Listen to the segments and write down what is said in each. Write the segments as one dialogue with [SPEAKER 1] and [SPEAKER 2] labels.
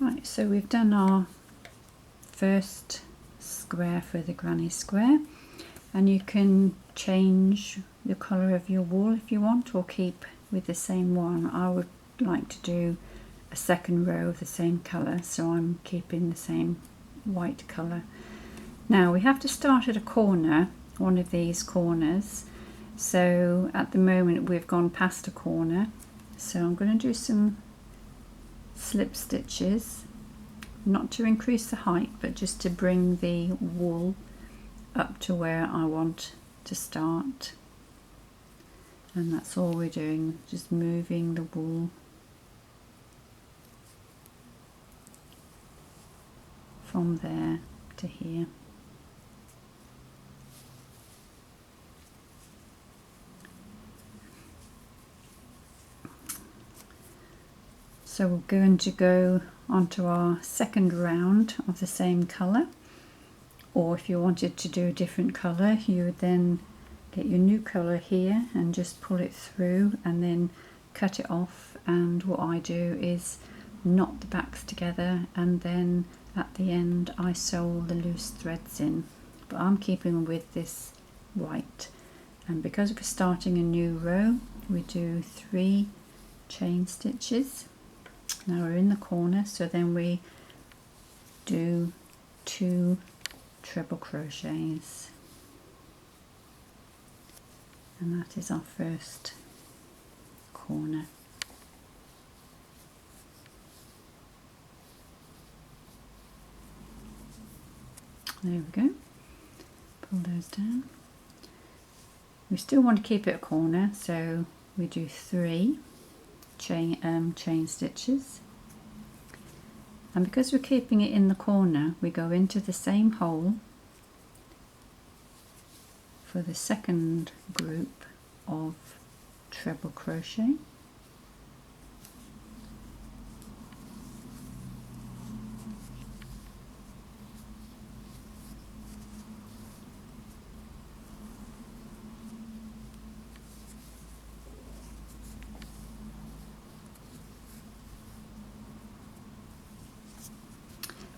[SPEAKER 1] Right, so we've done our first square for the granny square, and you can change the colour of your wool if you want, or keep with the same one. I would like to do a second row of the same colour, so I'm keeping the same white colour. Now we have to start at a corner, one of these corners, so at the moment we've gone past a corner, so I'm going to do some slip stitches, not to increase the height but just to bring the wool up to where I want to start. And that's all we're doing, just moving the wool from there to here. So we're going to go onto our second round of the same colour, or if you wanted to do a different colour, you would then get your new colour here and just pull it through and then cut it off. And what I do is knot the backs together, and then at the end I sew all the loose threads in, but I'm keeping with this white. And because we're starting a new row, we do 3 chain stitches. Now we're in the corner, so then we do 2 treble crochets, and that is our first corner. There we go, pull those down. We still want to keep it a corner, so we do 3 chain stitches, and because we're keeping it in the corner, we go into the same hole for the second group of treble crochet.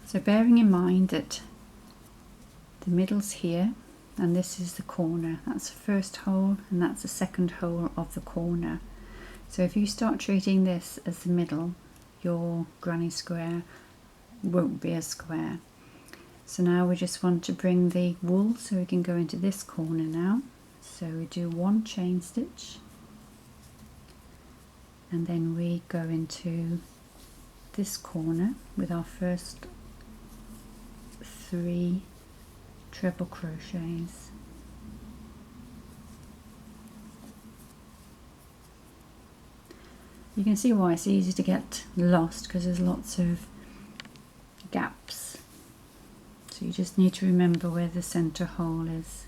[SPEAKER 1] So bearing in mind that the middle's here and this is the corner, that's the first hole and that's the second hole of the corner. So if you start treating this as the middle, your granny square won't be a square. So now we just want to bring the wool, so we can go into this corner now. So we do 1 chain stitch, and then we go into this corner with our first 3 treble crochets. You can see why it's easy to get lost, because there's lots of gaps. So you just need to remember where the center hole is.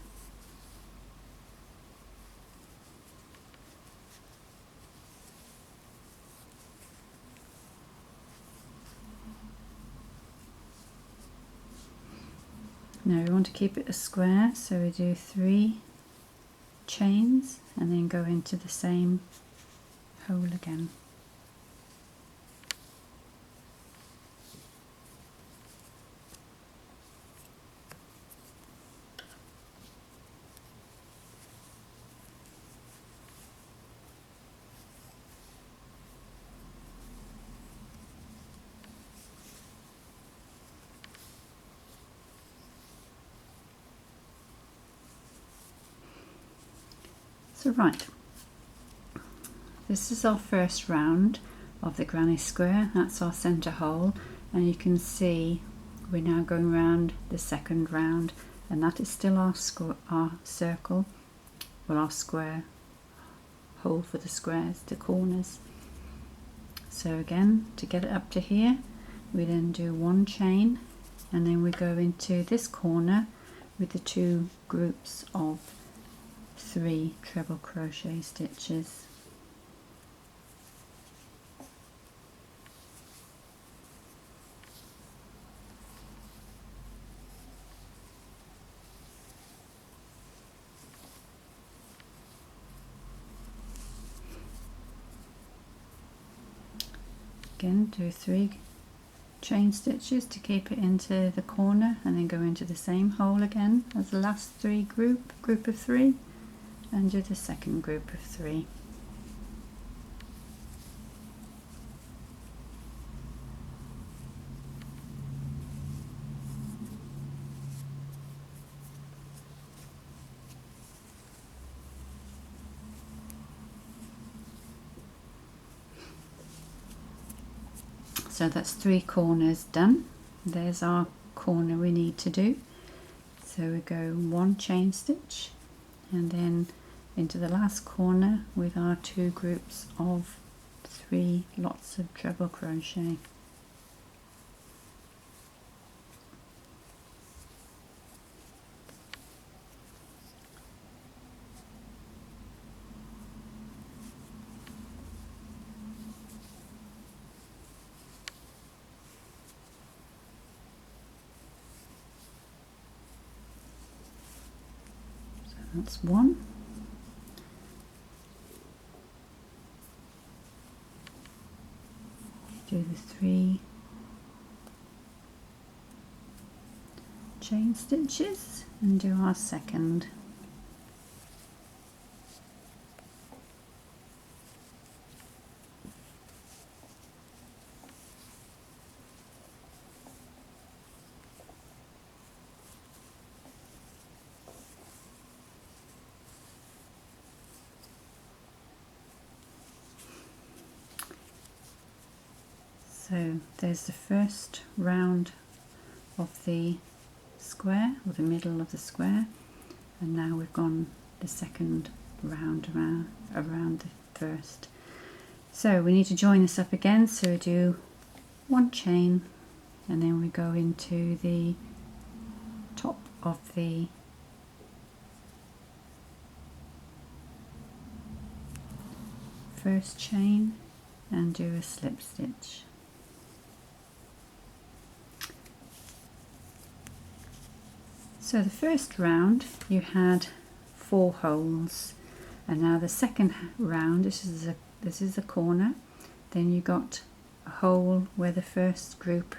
[SPEAKER 1] Now we want to keep it a square, so we do 3 chains and then go into the same hole again. So right, this is our first round of the granny square, that's our centre hole, and you can see we're now going round the second round, and that is still our circle, well, our square hole for the squares, the corners. So again, to get it up to here, we then do 1 chain, and then we go into this corner with the 2 groups of 3 treble crochet stitches. Again, do 3 chain stitches to keep it into the corner, and then go into the same hole again as the last group of 3, and do the second group of 3. So that's 3 corners done. There's our corner we need to do. So we go 1 chain stitch and then into the last corner with our 2 groups of 3 lots of treble crochet. That's 1. Do the 3 chain stitches and do our second. So there's the first round of the square, or the middle of the square, and now we've gone the second round around the first. So we need to join this up again, so we do 1 chain and then we go into the top of the first chain and do a slip stitch. So the first round you had 4 holes, and now the second round, this is a corner, then you got a hole where the first group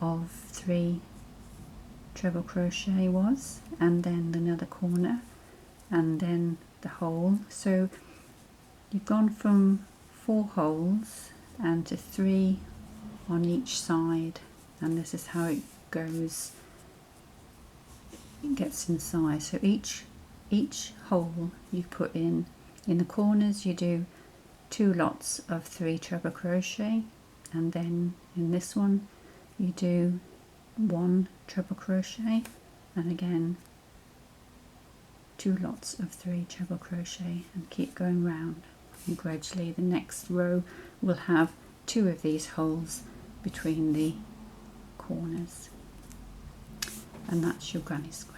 [SPEAKER 1] of 3 treble crochet was, and then another corner, and then the hole. So you've gone from 4 holes and to 3 on each side, and this is how it goes. It gets inside. So each hole you put in the corners, you do 2 lots of 3 treble crochet, and then in this one you do 1 treble crochet, and again 2 lots of 3 treble crochet, and keep going round, and gradually the next row will have 2 of these holes between the corners, and that's your granny square.